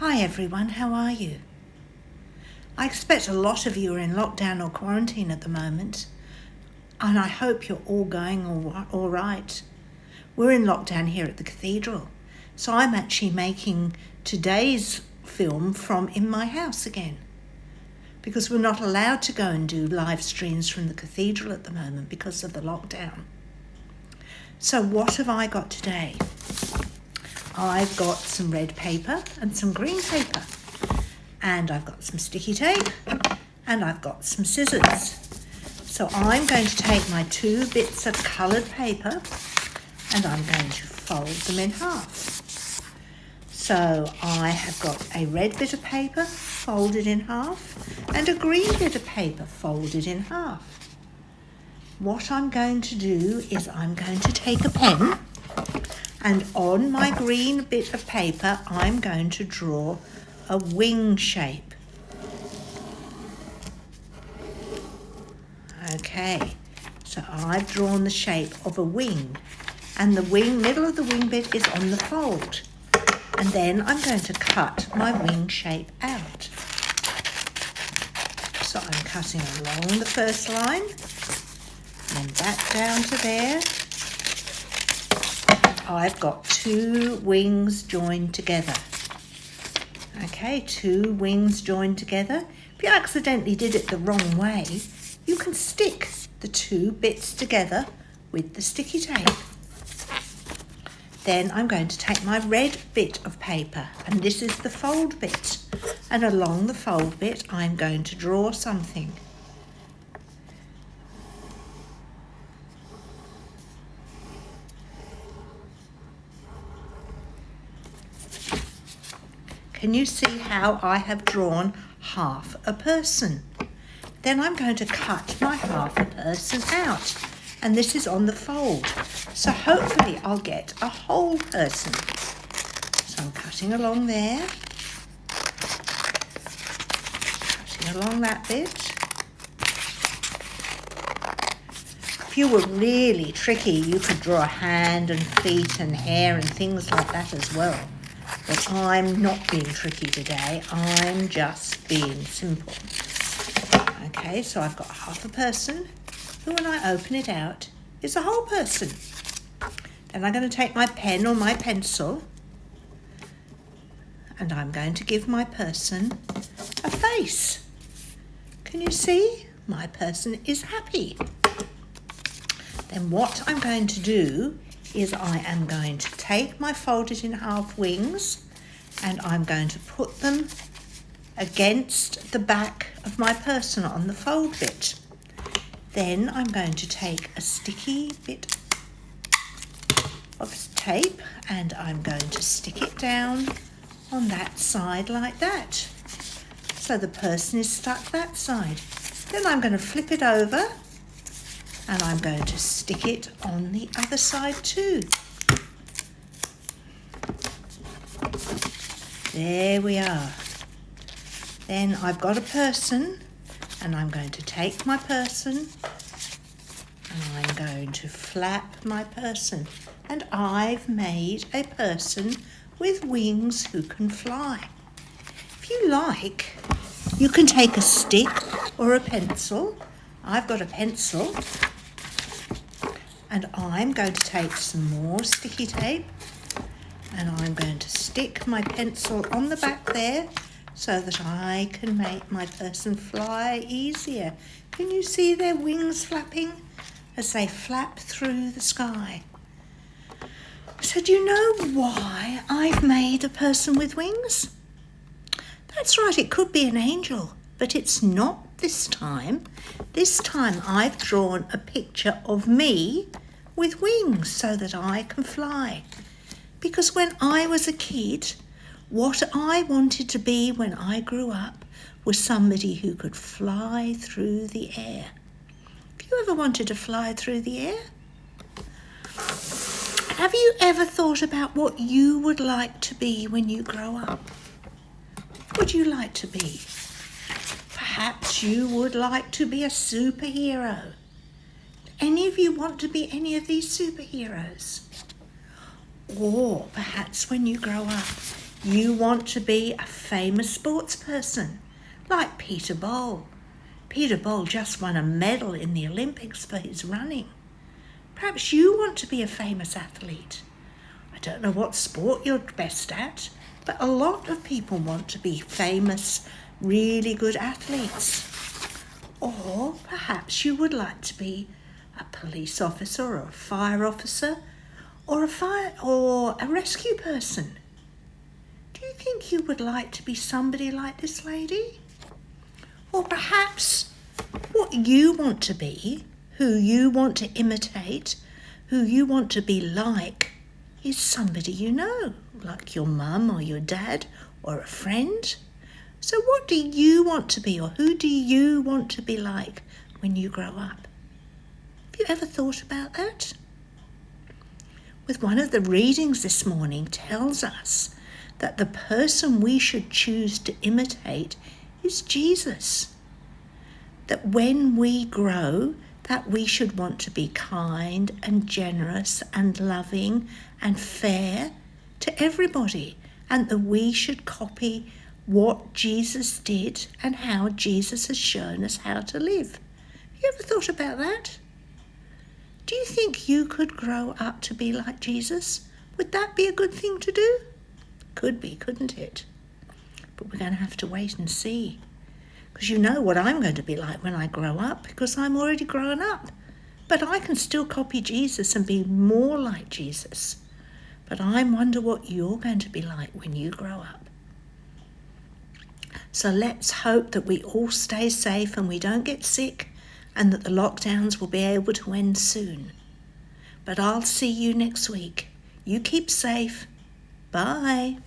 Hi everyone, how are you? I expect a lot of you are in lockdown or quarantine at the moment, and I hope you're all going all right. We're in lockdown here at the cathedral, so I'm actually making today's film from in my house again, because we're not allowed to go and do live streams from the cathedral at the moment because of the lockdown. So what have I got today? I've got some red paper and some green paper, and I've got some sticky tape, and I've got some scissors. So I'm going to take my 2 bits of coloured paper and I'm going to fold them in half. So I have got a red bit of paper folded in half and a green bit of paper folded in half. What I'm going to do is I'm going to take a pen, and on my green bit of paper, I'm going to draw a wing shape. Okay, so I've drawn the shape of a wing, and the middle of the wing bit is on the fold. And then I'm going to cut my wing shape out. So I'm cutting along the first line, and back down to there. I've got 2 wings joined together. Okay, 2 wings joined together. If you accidentally did it the wrong way, you can stick the 2 bits together with the sticky tape. Then I'm going to take my red bit of paper, and this is the fold bit. And along the fold bit, I'm going to draw something. Can you see how I have drawn half a person? Then I'm going to cut my half a person out, and this is on the fold. So hopefully I'll get a whole person. So I'm cutting along there, cutting along that bit. If you were really tricky, you could draw a hand and feet and hair and things like that as well. But I'm not being tricky today, I'm just being simple. Okay, so I've got half a person, who when I open it out is a whole person. Then I'm going to take my pen or my pencil, and I'm going to give my person a face. Can you see? My person is happy. Then what I'm going to do is I am going to take my folded in half wings and I'm going to put them against the back of my person on the fold bit. Then I'm going to take a sticky bit of tape and I'm going to stick it down on that side like that. So the person is stuck that side. Then I'm going to flip it over and I'm going to stick it on the other side too. There we are. Then I've got a person, and I'm going to take my person and I'm going to flap my person. And I've made a person with wings who can fly. If you like, you can take a stick or a pencil. I've got a pencil. And I'm going to take some more sticky tape and I'm going to stick my pencil on the back there so that I can make my person fly easier. Can you see their wings flapping as they flap through the sky? So do you know why I've made a person with wings? That's right, it could be an angel, but it's not this time. This time I've drawn a picture of me with wings so that I can fly. Because when I was a kid, what I wanted to be when I grew up was somebody who could fly through the air. Have you ever wanted to fly through the air? Have you ever thought about what you would like to be when you grow up? What would you like to be? Perhaps you would like to be a superhero. Any of you want to be any of these superheroes? Or perhaps when you grow up, You want to be a famous sports person, like Peter Bowl. Peter Bowl just won a medal in the Olympics for his running. Perhaps you want to be a famous athlete. I don't know what sport you're best at, but a lot of people want to be famous, really good athletes. Or perhaps you would like to be a police officer or a fire officer or a rescue person. Do you think you would like to be somebody like this lady? Or perhaps what you want to be, who you want to imitate, who you want to be like, is somebody you know, like your mum or your dad or a friend. So what do you want to be, or who do you want to be like when you grow up? Have you ever thought about that? With one of the readings this morning tells us that the person we should choose to imitate is Jesus. That when we grow, that we should want to be kind and generous and loving and fair to everybody, and that we should copy what Jesus did and how Jesus has shown us how to live. Have you ever thought about that? Do you think you could grow up to be like Jesus? Would that be a good thing to do? Could be, couldn't it? But we're going to have to wait and see. Because you know what I'm going to be like when I grow up, because I'm already grown up. But I can still copy Jesus and be more like Jesus. But I wonder what you're going to be like when you grow up. So let's hope that we all stay safe and we don't get sick, and that the lockdowns will be able to end soon. But I'll see you next week. You keep safe. Bye.